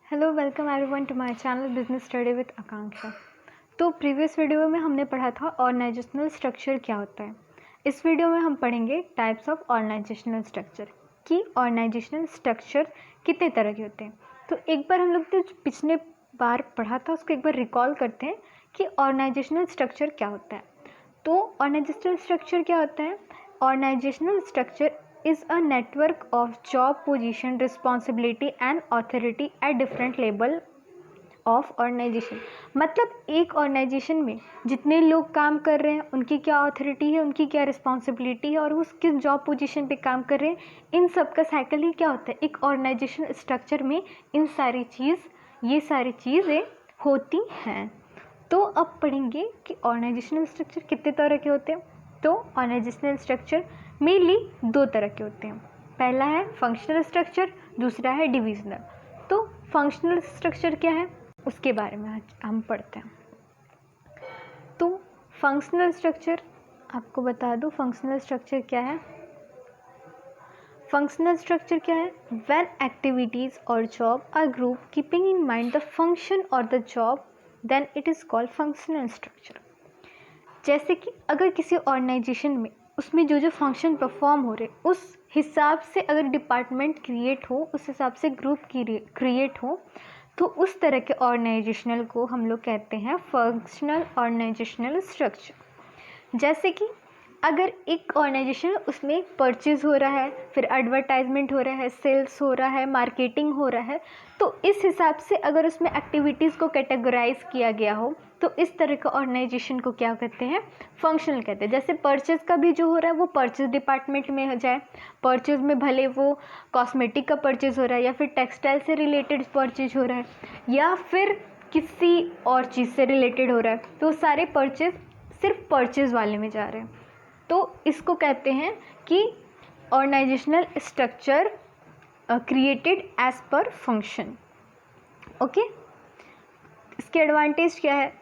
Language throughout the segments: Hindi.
Hello welcome everyone to my channel business study with Akanksha. तो प्रीवियस वीडियो में हमने पढ़ा था ऑर्गेनाइजेशनल स्ट्रक्चर क्या होता है। इस वीडियो में हम पढ़ेंगे टाइप्स ऑफ ऑर्गेनाइजेशनल स्ट्रक्चर कि ऑर्गेनाइजेशनल स्ट्रक्चर कितने तरह के होते हैं। तो एक बार हम लोग ने पिछले बार पढ़ा था उसको एक बार रिकॉल करते हैं कि ऑर्गेनाइजेशनल स्ट्रक्चर क्या होता है। तो ऑर्गेनाइजेशनल स्ट्रक्चर क्या होता है? Organisational structure is a network of job position responsibility and authority at different level of organization। मतलब एक ऑर्गेनाइजेशन में जितने लोग काम कर रहे हैं उनकी क्या अथॉरिटी है, उनकी क्या रिस्पॉन्सिबिलिटी है और उस किस जॉब पोजीशन पे काम कर रहे हैं, इन सब का साइकिल ही क्या होता है। एक ऑर्गेनाइजेशन स्ट्रक्चर में ये सारी चीज़ें होती हैं। तो अब पढ़ेंगे कि ऑर्गेनाइजेशनल स्ट्रक्चर कितने तरह के होते हैं। तो ऑर्गेनाइजेशनल स्ट्रक्चर मेनली दो तरह के होते हैं। पहला है फंक्शनल स्ट्रक्चर, दूसरा है डिविजनल। तो फंक्शनल स्ट्रक्चर क्या है उसके बारे में आज हम पढ़ते हैं। तो फंक्शनल स्ट्रक्चर आपको बता दूं, फंक्शनल स्ट्रक्चर क्या है। फंक्शनल स्ट्रक्चर क्या है? व्हेन एक्टिविटीज और job are group keeping in mind the function और the job, then it is called functional structure. जैसे कि अगर किसी ऑर्गेनाइजेशन में उसमें जो फंक्शन परफॉर्म हो रहे उस हिसाब से अगर डिपार्टमेंट क्रिएट हो, उस हिसाब से ग्रुप क्रिएट हो, तो उस तरह के ऑर्गेनाइजेशनल को हम लोग कहते हैं फंक्शनल ऑर्गेनाइजेशनल स्ट्रक्चर। जैसे कि अगर एक ऑर्गेनाइजेशन उसमें परचेज हो रहा है, फिर एडवर्टाइजमेंट हो रहा है, सेल्स हो रहा है, मार्केटिंग हो रहा है, तो इस हिसाब से अगर उसमें एक्टिविटीज़ को कैटेगराइज किया गया हो तो इस तरह का ऑर्गेनाइजेशन को क्या कहते हैं? फंक्शनल कहते हैं। जैसे परचेज का भी जो हो रहा है वो परचेज डिपार्टमेंट में हो जाए, परचेज में भले वो कॉस्मेटिक का परचेज हो रहा है या फिर टेक्सटाइल से रिलेटेड परचेज हो रहा है या फिर किसी और चीज़ से रिलेटेड हो रहा है, तो सारे परचेज सिर्फ परचेज वाले में जा रहे हैं। तो इसको कहते हैं कि organisational structure created as per function. Okay, इसके एडवांटेज क्या है?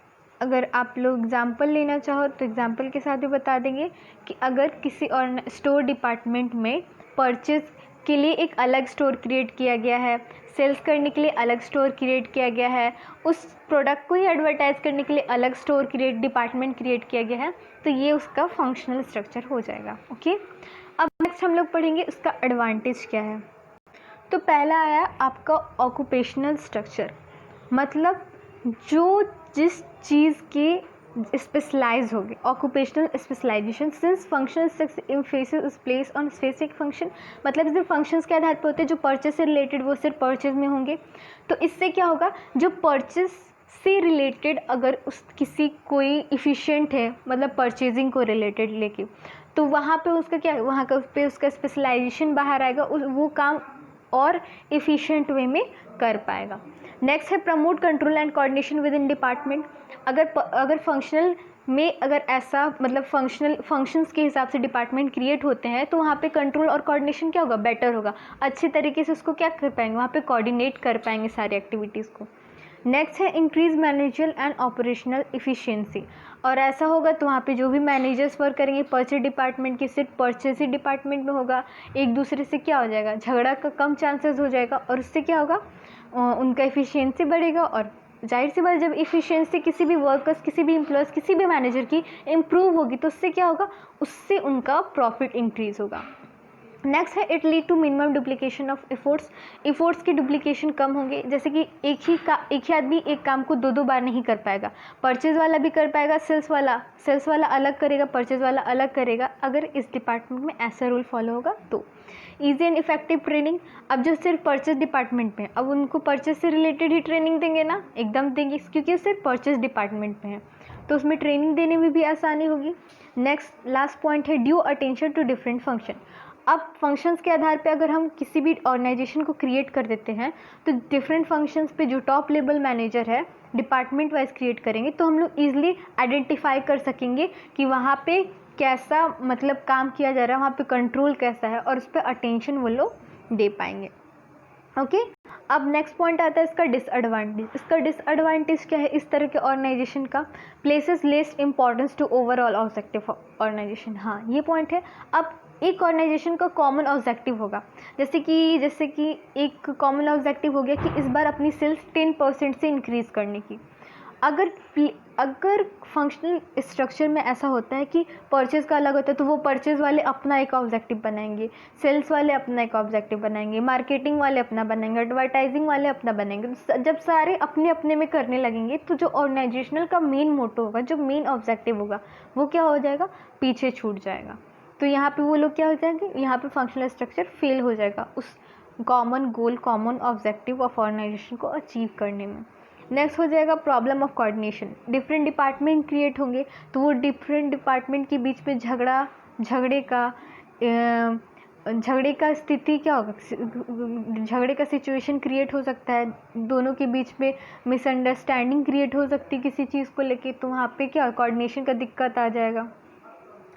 अगर आप लोग एग्जांपल लेना चाहो तो एग्जांपल के साथ भी बता देंगे कि अगर किसी और स्टोर डिपार्टमेंट में परचेज के लिए एक अलग स्टोर क्रिएट किया गया है, सेल्स करने के लिए अलग स्टोर क्रिएट किया गया है, उस प्रोडक्ट को ही एडवर्टाइज करने के लिए अलग स्टोर डिपार्टमेंट क्रिएट किया गया है, तो ये उसका फंक्शनल स्ट्रक्चर हो जाएगा। ओके, अब नेक्स्ट हम लोग पढ़ेंगे उसका एडवांटेज क्या है। तो पहला आया आपका ऑक्यूपेशनल स्ट्रक्चर, मतलब जो जिस चीज़ के स्पेशलाइज होगी, occupational specialisation. Since functional structure emphasis place on specific function, मतलब सिर्फ फंक्शंस के आधार पर होते हैं। जो परचेज से रिलेटेड वो सिर्फ परचेज में होंगे। तो इससे क्या होगा, जो परचेज से रिलेटेड अगर उस किसी कोई इफ़िशिएंट है, मतलब परचेजिंग को रिलेटेड लेके, तो वहाँ पे उसका क्या, वहाँ पे उसका स्पेशलाइजेशन बाहर आएगा, वो काम और एफिशिएंट वे में कर पाएगा। नेक्स्ट है promote control and coordination with in department. अगर फंक्शनल में अगर ऐसा मतलब फंक्शंस के हिसाब से डिपार्टमेंट क्रिएट होते हैं तो वहाँ पे कंट्रोल और कोऑर्डिनेशन क्या होगा, बेटर होगा। अच्छे तरीके से उसको क्या कर पाएंगे, वहाँ पे कोऑर्डिनेट कर पाएंगे सारी एक्टिविटीज़ को। नेक्स्ट है increase manager and operational efficiency. और ऐसा होगा तो वहाँ पे जो भी मैनेजर्स वर्क करेंगे परचेज डिपार्टमेंट की, सिर्फ परचेज ही डिपार्टमेंट में होगा, एक दूसरे से क्या हो जाएगा, झगड़ा का कम चांसेस हो जाएगा और उससे क्या होगा, उनका इफ़िशियंसी बढ़ेगा। और जाहिर सी बात, जब इफ़िशियंसी किसी भी वर्कर्स, किसी भी एम्प्लॉयज़, किसी भी मैनेजर की इम्प्रूव होगी तो उससे क्या होगा, उससे उनका प्रॉफिट इंक्रीज होगा। नेक्स्ट है it lead to minimum duplication of efforts की डुप्लीकेशन कम होंगे। जैसे कि एक ही आदमी एक काम को दो बार नहीं कर पाएगा, परचेज वाला भी कर पाएगा, सेल्स वाला अलग करेगा, परचेज वाला अलग करेगा, अगर इस डिपार्टमेंट में ऐसा रूल फॉलो होगा तो। ईजी एंड इफेक्टिव ट्रेनिंग, अब जो सिर्फ परचेज डिपार्टमेंट में, अब उनको परचेज से रिलेटेड ही ट्रेनिंग देंगे ना, एकदम देंगे, क्योंकि सिर्फ परचेज डिपार्टमेंट में है तो उसमें ट्रेनिंग देने में भी आसानी होगी। नेक्स्ट लास्ट पॉइंट है due attention to different function. अब फंक्शंस के आधार पे अगर हम किसी भी ऑर्गेनाइजेशन को क्रिएट कर देते हैं तो डिफरेंट फंक्शंस पे जो टॉप लेवल मैनेजर है डिपार्टमेंट वाइज क्रिएट करेंगे तो हम लोग ईजिली आइडेंटिफाई कर सकेंगे कि वहाँ पे कैसा मतलब काम किया जा रहा है, वहाँ पे कंट्रोल कैसा है और उस पर अटेंशन वो लोग दे पाएंगे। ओके, अब नेक्स्ट पॉइंट आता है इसका डिसएडवांटेज। इसका डिसएडवांटेज क्या है इस तरह के ऑर्गेनाइजेशन का? Places less importance to overall objective organisation. हाँ, ये पॉइंट है। अब एक ऑर्गेनाइजेशन का कॉमन ऑब्जेक्टिव होगा। जैसे कि एक कॉमन ऑब्जेक्टिव हो गया कि इस बार अपनी सेल्स 10% से इंक्रीज़ करने की। अगर फंक्शनल स्ट्रक्चर में ऐसा होता है कि परचेज़ का अलग होता है, तो वो परचेज़ वाले अपना एक ऑब्जेक्टिव बनाएंगे, सेल्स वाले अपना एक ऑब्जेक्टिव बनाएंगे, मार्केटिंग वाले अपना बनाएंगे, एडवर्टाइजिंग वाले अपना बनाएंगे। जब सारे अपने अपने में करने लगेंगे तो जो ऑर्गेनाइजेशनल का मेन मोटो होगा, जो मेन ऑब्जेक्टिव होगा, वो क्या हो जाएगा, पीछे छूट जाएगा। तो यहाँ पे वो लोग क्या हो जाएंगे, यहाँ पे फंक्शनल स्ट्रक्चर फेल हो जाएगा उस common goal, common objective of organisation को अचीव करने में। नेक्स्ट हो जाएगा problem of coordination. Different department create होंगे, तो वो डिफरेंट डिपार्टमेंट के बीच में झगड़े का स्थिति क्या होगा, झगड़े का सिचुएशन क्रिएट हो सकता है, दोनों के बीच में मिसअंडरस्टैंडिंग क्रिएट हो सकती है किसी चीज़ को लेके, तो वहाँ पे क्या कोऑर्डिनेशन का दिक्कत आ जाएगा।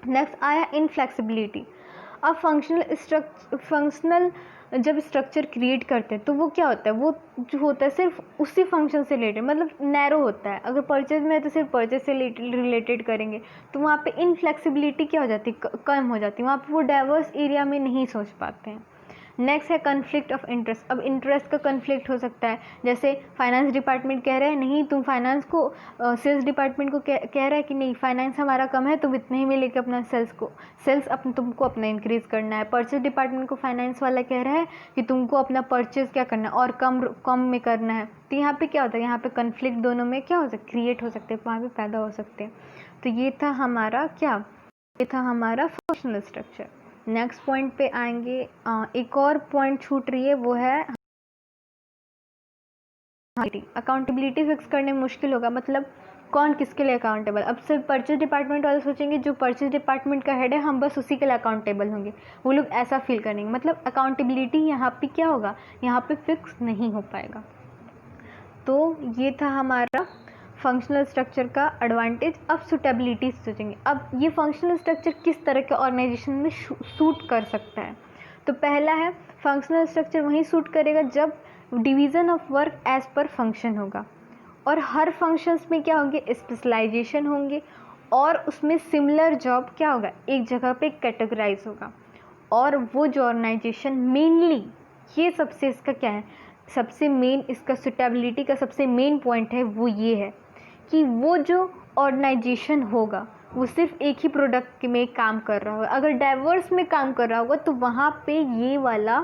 नेक्स्ट आया इनफ्लेक्सिबिलिटी। अब फंक्शनल जब स्ट्रक्चर क्रिएट करते हैं तो वो क्या होता है, वो जो होता है सिर्फ उसी फंक्शन से रिलेटेड, मतलब नैरो होता है। अगर परचेज में है तो सिर्फ परचेज से रिलेटेड करेंगे, तो वहाँ पे इनफ्लेक्सिबिलिटी क्या हो जाती है, कम हो जाती है, वहाँ पे वो डाइवर्स एरिया में नहीं सोच पाते हैं। नेक्स्ट है कन्फ्लिक्ट ऑफ इंटरेस्ट। अब इंटरेस्ट का कन्फ्लिक्ट हो सकता है, जैसे फाइनेंस डिपार्टमेंट कह रहे हैं नहीं तुम फाइनेंस को, सेल्स डिपार्टमेंट को कह रहा है कि नहीं फाइनेंस हमारा कम है, तुम इतने ही में लेके अपना सेल्स तुमको अपना इंक्रीज़ करना है। परचेज डिपार्टमेंट को फाइनेंस वाला कह रहा है कि तुमको अपना परचेज क्या करना है और कम में करना है। तो यहाँ पे क्या होता है, यहाँ पे कन्फ्लिक्ट दोनों में क्या हो सकता है, क्रिएट हो सकते हैं, वहाँ पे पैदा हो सकते हैं। तो ये था हमारा फंक्शनल स्ट्रक्चर। नेक्स्ट पॉइंट पे आएंगे, एक और पॉइंट छूट रही है, वो है अकाउंटेबिलिटी। फिक्स करने में मुश्किल होगा, मतलब कौन किसके लिए अकाउंटेबल। अब सिर्फ परचेज डिपार्टमेंट वाले सोचेंगे जो परचेज डिपार्टमेंट का हेड है हम बस उसी के लिए अकाउंटेबल होंगे, वो लोग ऐसा फील करेंगे। मतलब अकाउंटेबिलिटी यहाँ पे क्या होगा, यहाँ पे फिक्स नहीं हो पाएगा। तो ये था हमारा फंक्शनल स्ट्रक्चर का एडवांटेज। अब सूटेबिलिटी सोचेंगे, अब ये फंक्शनल स्ट्रक्चर किस तरह के ऑर्गेनाइजेशन में सूट कर सकता है। तो पहला है फंक्शनल स्ट्रक्चर वहीं सूट करेगा जब division of work as per function होगा, और हर फंक्शंस में क्या होंगे, स्पेशलाइजेशन होंगे, और उसमें सिमिलर जॉब क्या होगा, एक जगह पे कैटेगराइज होगा। और वो जो ऑर्गेनाइजेशन मेनली, ये सबसे इसका क्या है, सबसे मेन इसका सूटेबिलिटी का सबसे मेन पॉइंट है वो ये है कि वो जो ऑर्गेनाइजेशन होगा वो सिर्फ एक ही प्रोडक्ट में काम कर रहा होगा। अगर डाइवर्स में काम कर रहा होगा तो वहाँ पे ये वाला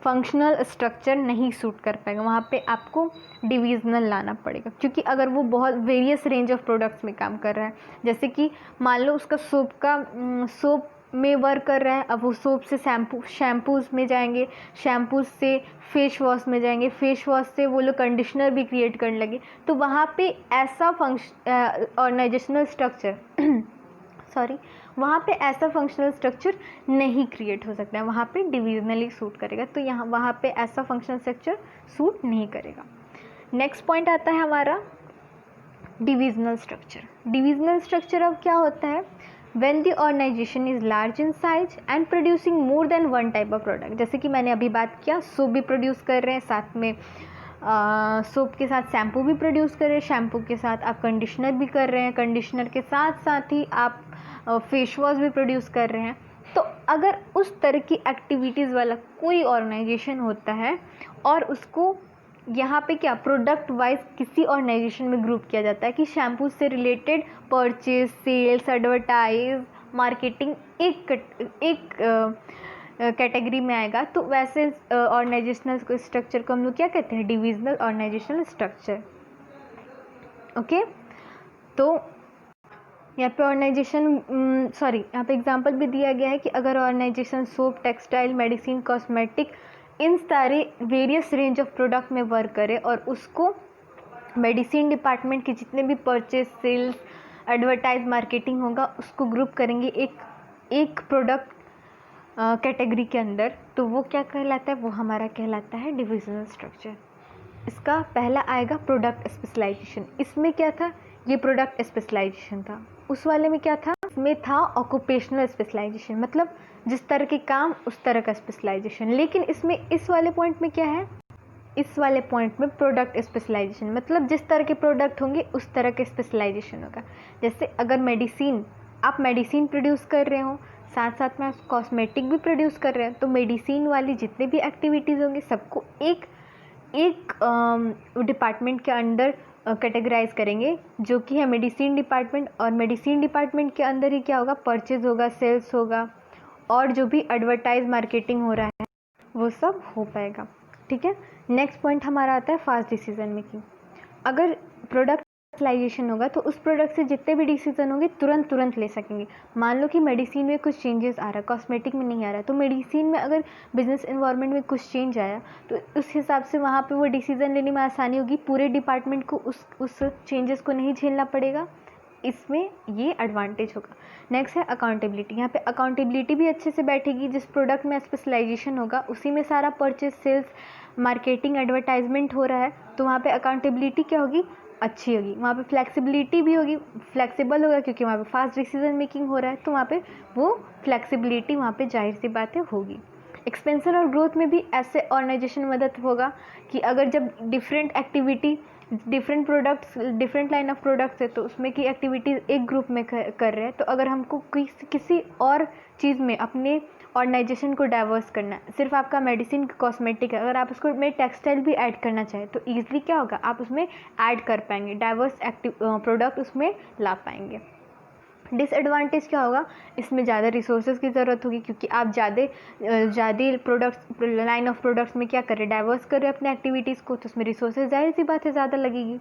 फंक्शनल स्ट्रक्चर नहीं सूट कर पाएगा, वहाँ पे आपको डिविजनल लाना पड़ेगा। क्योंकि अगर वो बहुत वेरियस रेंज ऑफ प्रोडक्ट्स में काम कर रहा है, जैसे कि मान लो उसका सोप में वर्क कर रहा है, अब वो सोप से शैम्पूज़ में जाएंगे, शैम्पूज़ से फेस वॉश में जाएंगे, फेस वॉश से वो लोग कंडीशनर भी क्रिएट करने लगे, तो वहाँ पे ऐसा ऑर्गेनाइजेशनल स्ट्रक्चर वहाँ पे ऐसा फंक्शनल स्ट्रक्चर नहीं क्रिएट हो सकता है, वहाँ पे डिविजनली सूट करेगा। तो वहाँ पे ऐसा फंक्शनल स्ट्रक्चर सूट नहीं करेगा। नेक्स्ट पॉइंट आता है हमारा डिविजनल स्ट्रक्चर। डिविजनल स्ट्रक्चर अब क्या होता है, when the organization is large in size and producing more than one type of product। जैसे कि मैंने अभी बात किया, सोप भी प्रोड्यूस कर रहे हैं, साथ में सोप के साथ शैम्पू भी प्रोड्यूस कर रहे हैं, शैम्पू के साथ आप कंडीशनर भी कर रहे हैं, कंडीशनर के साथ साथ ही आप फेस वॉश भी प्रोड्यूस कर रहे हैं। तो अगर उस तरह की एक्टिविटीज़ वाला कोई ऑर्गेनाइजेशन होता है और उसको यहाँ पे क्या प्रोडक्ट वाइज किसी ऑर्गेनाइजेशन में ग्रुप किया जाता है कि शैम्पू से related purchase, sales, advertise, marketing एक कैटेगरी में आएगा, तो वैसे ऑर्गेनाइजेशनल स्ट्रक्चर को हम लोग क्या कहते हैं, डिविजनल ऑर्गेनाइजेशनल स्ट्रक्चर। ओके, तो यहाँ पे यहाँ पे एग्जांपल भी दिया गया है कि अगर organisation soap, textile, medicine, cosmetic, इन सारे वेरियस रेंज ऑफ प्रोडक्ट में वर्क करे और उसको मेडिसिन डिपार्टमेंट के जितने भी परचेज, सेल्स, एडवर्टाइज, मार्केटिंग होगा उसको ग्रुप करेंगे एक प्रोडक्ट कैटेगरी के अंदर, तो वो क्या कहलाता है, वो हमारा कहलाता है डिविजनल स्ट्रक्चर। इसका पहला आएगा प्रोडक्ट स्पेशलाइजेशन। इसमें क्या था, ये प्रोडक्ट स्पेशलाइजेशन था। उस वाले में क्या था, इसमें था ऑक्यूपेशनल स्पेशलाइजेशन, मतलब जिस तरह के काम उस तरह का स्पेशलाइजेशन। लेकिन इसमें इस वाले पॉइंट में क्या है, इस वाले पॉइंट में प्रोडक्ट स्पेशलाइजेशन, मतलब जिस तरह के प्रोडक्ट होंगे उस तरह के स्पेशलाइजेशन होगा। जैसे अगर आप मेडिसिन प्रोड्यूस कर रहे हो, साथ साथ में कॉस्मेटिक भी प्रोड्यूस कर रहे हैं, तो मेडिसिन वाली जितने भी एक्टिविटीज़ होंगी सबको एक डिपार्टमेंट के अंडर कैटेगराइज करेंगे, जो कि है मेडिसिन डिपार्टमेंट। और मेडिसिन डिपार्टमेंट के अंदर ही क्या होगा, परचेज होगा, सेल्स होगा, और जो भी एडवर्टाइज मार्केटिंग हो रहा है वो सब हो पाएगा। ठीक है। नेक्स्ट पॉइंट हमारा आता है फास्ट डिसीजन मेकिंग। अगर प्रोडक्ट स्पेशलाइजेशन होगा तो उस प्रोडक्ट से जितने भी डिसीजन होंगे तुरंत ले सकेंगे। मान लो कि मेडिसिन में कुछ चेंजेस आ रहा है, कॉस्मेटिक में नहीं आ रहा है, तो मेडिसिन में अगर बिजनेस एनवायरनमेंट में कुछ चेंज आया तो उस हिसाब से वहाँ पे वो डिसीजन लेने में आसानी होगी, पूरे डिपार्टमेंट को उस चेंजेस को नहीं झेलना पड़ेगा। इसमें ये एडवांटेज होगा। नेक्स्ट है अकाउंटेबिलिटी। यहाँ पे अकाउंटेबिलिटी भी अच्छे से बैठेगी। जिस प्रोडक्ट में स्पेशलाइजेशन होगा उसी में सारा परचेज, सेल्स, मार्केटिंग, एडवर्टाइजमेंट हो रहा है, तो वहाँ पे अकाउंटेबिलिटी क्या होगी, अच्छी होगी। वहाँ पे फ्लेक्सिबिलिटी भी होगी, फ्लेक्सिबल होगा क्योंकि वहाँ पे फास्ट डिसीजन मेकिंग हो रहा है, तो वहाँ पे वो फ्लेक्सिबिलिटी वहाँ पे जाहिर सी बात है होगी। एक्सपेंशन और ग्रोथ में भी ऐसे ऑर्गेनाइजेशन मदद होगा कि अगर जब different activity, different products, different line of products है, तो उसमें की एक्टिविटीज़ एक ग्रुप में कर रहे हैं, तो अगर हमको किसी और चीज़ में अपने ऑर्गेनाइजेशन को डाइवर्स करना है, सिर्फ आपका मेडिसिन कॉस्मेटिक है, अगर आप उसको में टेक्सटाइल भी ऐड करना चाहें तो ईजिली क्या होगा, आप उसमें ऐड कर पाएंगे, डाइवर्स प्रोडक्ट उसमें ला पाएंगे। डिसएडवांटेज क्या होगा, इसमें ज़्यादा रिसोर्सेज की ज़रूरत होगी, क्योंकि आप ज़्यादा प्रोडक्ट्स, लाइन ऑफ प्रोडक्ट्स में क्या कर रहे हैं, डाइवर्स कर रहे हैं अपने एक्टिविटीज़ को, तो उसमें रिसोर्सेज जाहिर सी बात है ज़्यादा लगेगी।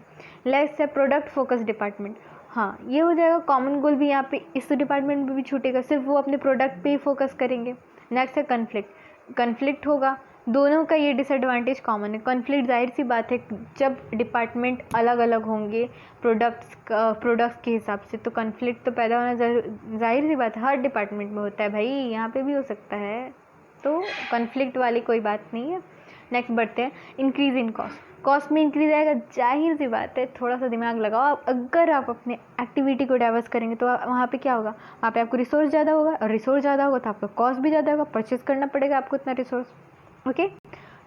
Let's say product focus department, हाँ ये हो जाएगा। कॉमन गोल भी यहाँ पे इस डिपार्टमेंट में भी छूटेगा, सिर्फ वो अपने प्रोडक्ट पे ही फोकस करेंगे। नेक्स्ट है कन्फ्लिक्ट होगा। दोनों का ये डिसएडवांटेज कॉमन है। कॉन्फ्लिक्ट जाहिर सी बात है, जब डिपार्टमेंट अलग अलग होंगे प्रोडक्ट्स के हिसाब से, तो कॉन्फ्लिक्ट तो पैदा होना जाहिर सी बात है, हर डिपार्टमेंट में होता है भाई, यहाँ पे भी हो सकता है, तो कॉन्फ्लिक्ट वाली कोई बात नहीं है। नेक्स्ट बढ़ते हैं, इंक्रीज इन कॉस्ट में इंक्रीज आएगा, जाहिर सी बात है, थोड़ा सा दिमाग लगाओ। अगर आप अपने एक्टिविटी को डाइवर्स करेंगे तो वहाँ पे क्या होगा, वहाँ पे आपको रिसोर्स ज़्यादा होगा, और रिसोर्स ज़्यादा होगा तो आपका कॉस्ट भी ज़्यादा होगा, परचेज करना पड़ेगा आपको इतना रिसोर्स। ओके,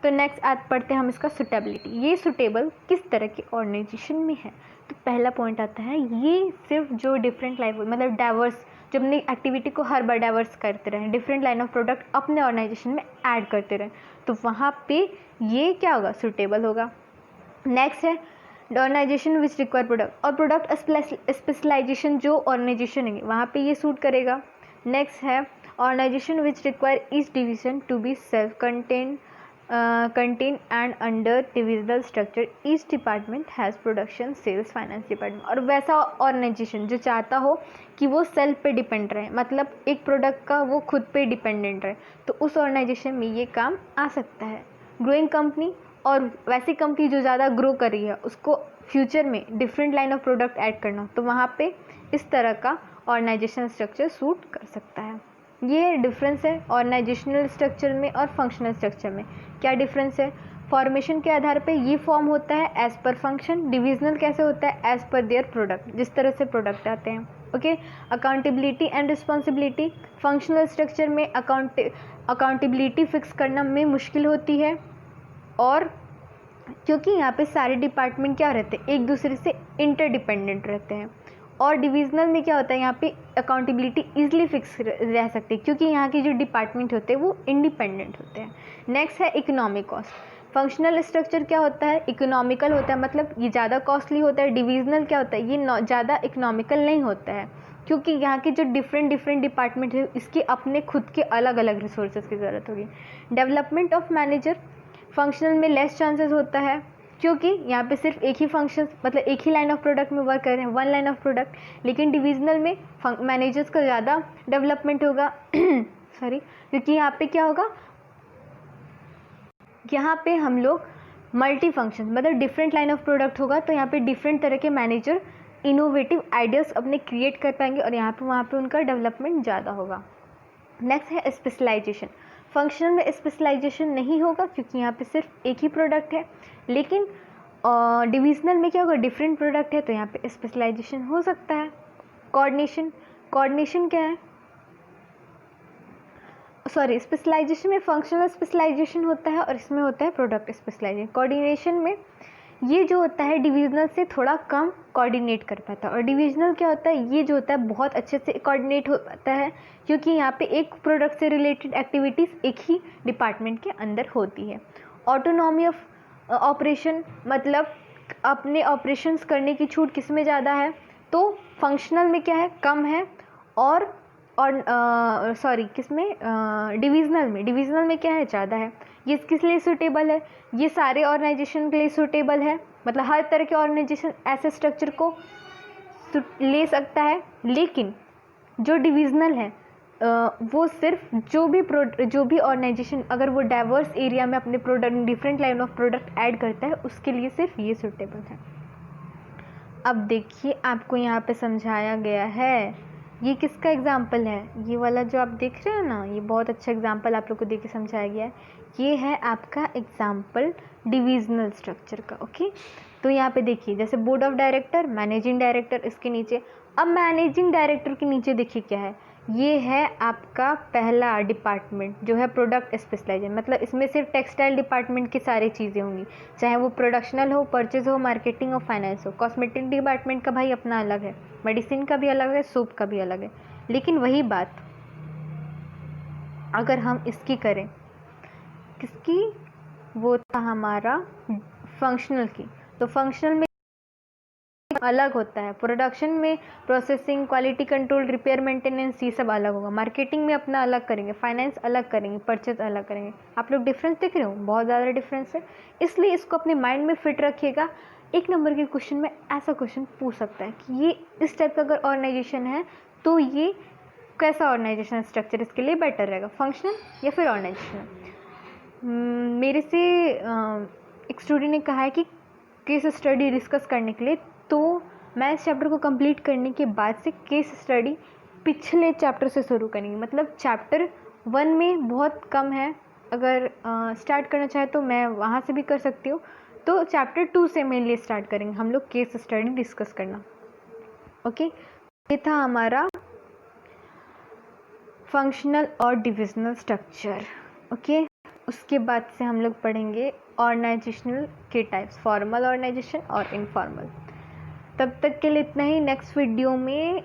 तो नेक्स्ट पढ़ते हैं हम इसका सुटेबिलिटी। ये सुटेबल किस तरह के ऑर्गेनाइजेशन में है, तो पहला पॉइंट आता है, ये सिर्फ जो डिफरेंट लाइफ मतलब डाइवर्स, जब अपनी एक्टिविटी को हर बार डाइवर्स करते रहें, डिफरेंट लाइन ऑफ प्रोडक्ट अपने ऑर्गेनाइजेशन में ऐड करते रहें, तो वहाँ पे ये क्या होगा, सुटेबल होगा। नेक्स्ट है ऑर्गेनाइजेशन विच रिक्वायर प्रोडक्ट, और प्रोडक्ट स्पेशलाइजेशन जो ऑर्गेनाइजेशन है वहाँ पे ये सूट करेगा। नेक्स्ट है organisation which require each division to be self contain and under divisional structure, each department has production, sales, finance department. और वैसा ऑर्गेनाइजेशन जो चाहता हो कि वो सेल्फ पे डिपेंड रहे, मतलब एक प्रोडक्ट का वो खुद पे डिपेंडेंट रहे, तो उस ऑर्गेनाइजेशन में ये काम आ सकता है। ग्रोइंग कंपनी, और वैसी कंपनी जो ज़्यादा ग्रो कर रही है, उसको फ्यूचर में different line of product add करना, तो वहाँ पे इस तरह का ऑर्गेनाइजेशन स्ट्रक्चर सूट कर सकता है। ये डिफरेंस है ऑर्गेनाइजेशनल स्ट्रक्चर में और फंक्शनल स्ट्रक्चर में। क्या डिफरेंस है, फॉर्मेशन के आधार पे ये फॉर्म होता है एज पर फंक्शन, डिविजनल कैसे होता है, एज पर देयर प्रोडक्ट, जिस तरह से प्रोडक्ट आते हैं। Okay, accountability and responsibility, functional structure में अकाउंटेबिलिटी फिक्स करना में मुश्किल होती है, और क्योंकि यहाँ पे सारे डिपार्टमेंट क्या रहते हैं, एक दूसरे से इंटरडिपेंडेंट रहते हैं। और डिविजनल में क्या होता है, यहाँ पे अकाउंटेबिलिटी ईजिली फिक्स रह सकती है, क्योंकि यहाँ के जो डिपार्टमेंट होते हैं वो इंडिपेंडेंट होते हैं। नेक्स्ट है इकोनॉमिक कॉस्ट। फंक्शनल स्ट्रक्चर क्या होता है, इकोनॉमिकल होता है, मतलब ये ज़्यादा कॉस्टली होता है। डिविजनल क्या होता है, ये ज़्यादा इकोनॉमिकल नहीं होता है, क्योंकि यहाँ के जो डिफरेंट डिपार्टमेंट है इसके अपने खुद के अलग अलग रिसोर्सेज की ज़रूरत होगी। डेवलपमेंट ऑफ मैनेजर, फंक्शनल में लेस चांसेस होता है, क्योंकि यहाँ पे सिर्फ एक ही फंक्शन, मतलब एक ही लाइन ऑफ प्रोडक्ट में वर्क कर रहे हैं, वन लाइन ऑफ प्रोडक्ट। लेकिन डिविजनल में मैनेजर्स का ज़्यादा डेवलपमेंट होगा सॉरी, क्योंकि यहाँ पे क्या होगा, यहाँ पे हम लोग मल्टी फंक्शन, मतलब डिफरेंट लाइन ऑफ प्रोडक्ट होगा, तो यहाँ पे डिफरेंट तरह के मैनेजर इनोवेटिव आइडियाज़ अपने क्रिएट कर पाएंगे, और यहाँ पे वहाँ पे उनका डेवलपमेंट ज़्यादा होगा। नेक्स्ट है स्पेशलाइजेशन। फंक्शनल में स्पेशलाइजेशन नहीं होगा, क्योंकि यहाँ पे सिर्फ एक ही प्रोडक्ट है। लेकिन डिविजनल में क्या होगा, डिफरेंट प्रोडक्ट है, तो यहाँ पे स्पेशलाइजेशन हो सकता है। कोऑर्डिनेशन क्या है, सॉरी, स्पेशलाइजेशन में फंक्शनल स्पेशलाइजेशन होता है, और इसमें होता है प्रोडक्ट स्पेशलाइजेशन। कोऑर्डिनेशन में ये जो होता है डिविजनल से थोड़ा कम कोऑर्डिनेट कर पाता है। और डिविजनल क्या होता है, ये जो होता है बहुत अच्छे से कोऑर्डिनेट हो पाता है, क्योंकि यहाँ पे एक प्रोडक्ट से रिलेटेड एक्टिविटीज़ एक ही डिपार्टमेंट के अंदर होती है। ऑटोनॉमी ऑफ ऑपरेशन मतलब अपने ऑपरेशंस करने की छूट किस में ज़्यादा है, तो फंक्शनल में क्या है, कम है। और किस में, डिविजनल में क्या है, ज़्यादा है। ये किस लिए सूटेबल है, ये सारे ऑर्गेनाइजेशन के लिए सूटेबल है, मतलब हर तरह के ऑर्गेनाइजेशन ऐसे स्ट्रक्चर को ले सकता है। लेकिन जो डिविजनल है वो सिर्फ जो भी ऑर्गेनाइजेशन अगर वो डाइवर्स एरिया में अपने product different line of product add करता है, उसके लिए सिर्फ ये सूटेबल है। अब देखिए आपको यहाँ पे समझाया गया है, ये किसका एग्जाम्पल है, ये वाला जो आप देख रहे हैं ना, ये बहुत अच्छा एग्जाम्पल आप लोग को देख के समझाया गया है। ये है आपका एग्जाम्पल डिविजनल स्ट्रक्चर का। ओके, तो यहाँ पे देखिए जैसे board of director, managing director इसके नीचे। अब मैनेजिंग डायरेक्टर के नीचे देखिए क्या है, ये है आपका पहला डिपार्टमेंट जो है प्रोडक्ट स्पेशलाइजेशन, मतलब इसमें सिर्फ टेक्सटाइल डिपार्टमेंट की सारी चीज़ें होंगी, चाहे वो प्रोडक्शनल हो, परचेज हो, मार्केटिंग हो, फाइनेंस हो। कॉस्मेटिक डिपार्टमेंट का भाई अपना अलग है, मेडिसिन का भी अलग है, सोप का भी अलग है। लेकिन वही बात अगर हम इसकी करें, किसकी, वो था हमारा फंक्शनल की, तो फंक्शनल में अलग होता है। प्रोडक्शन में processing, quality control, repair, maintenance, ये सब अलग होगा। मार्केटिंग में अपना अलग करेंगे, फाइनेंस अलग करेंगे, परचेज अलग करेंगे। आप लोग डिफरेंस देख रहे हो, बहुत ज़्यादा डिफरेंस है, इसलिए इसको अपने माइंड में फिट रखिएगा। एक नंबर के क्वेश्चन में ऐसा क्वेश्चन पूछ सकता है कि ये इस टाइप का अगर ऑर्गेनाइजेशन है तो ये कैसा ऑर्गेनाइजेशन स्ट्रक्चर इसके लिए बेटर रहेगा, फंक्शनल या फिर ऑर्गेनाइजेशनल। मेरे से एक स्टूडेंट ने कहा है कि केस स्टडी डिस्कस करने के लिए, तो मैं इस चैप्टर को कंप्लीट करने के बाद से केस स्टडी पिछले चैप्टर से शुरू करेंगे। मतलब चैप्टर 1 में बहुत कम है, अगर स्टार्ट करना चाहे तो मैं वहाँ से भी कर सकती हूँ। तो चैप्टर 2 से मेनली स्टार्ट करेंगे हम लोग केस स्टडी डिस्कस करना। ओके, ये था हमारा फंक्शनल और डिविजनल स्ट्रक्चर। ओके, उसके बाद से हम लोग पढ़ेंगे ऑर्गेनाइजेशनल के टाइप्स, फॉर्मल ऑर्गेनाइजेशन और इनफॉर्मल। तब तक के लिए इतना ही। नेक्स्ट वीडियो में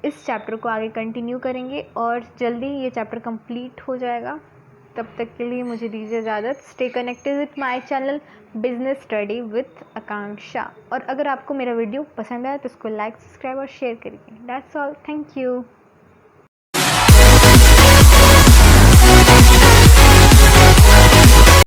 इस चैप्टर को आगे कंटिन्यू करेंगे और जल्दी ये चैप्टर कंप्लीट हो जाएगा। तब तक के लिए मुझे दीजिए इजाज़त। Stay connected with my channel business study with Akanksha. और अगर आपको मेरा वीडियो पसंद आया तो इसको लाइक, सब्सक्राइब और शेयर करिए। That's all, thank you.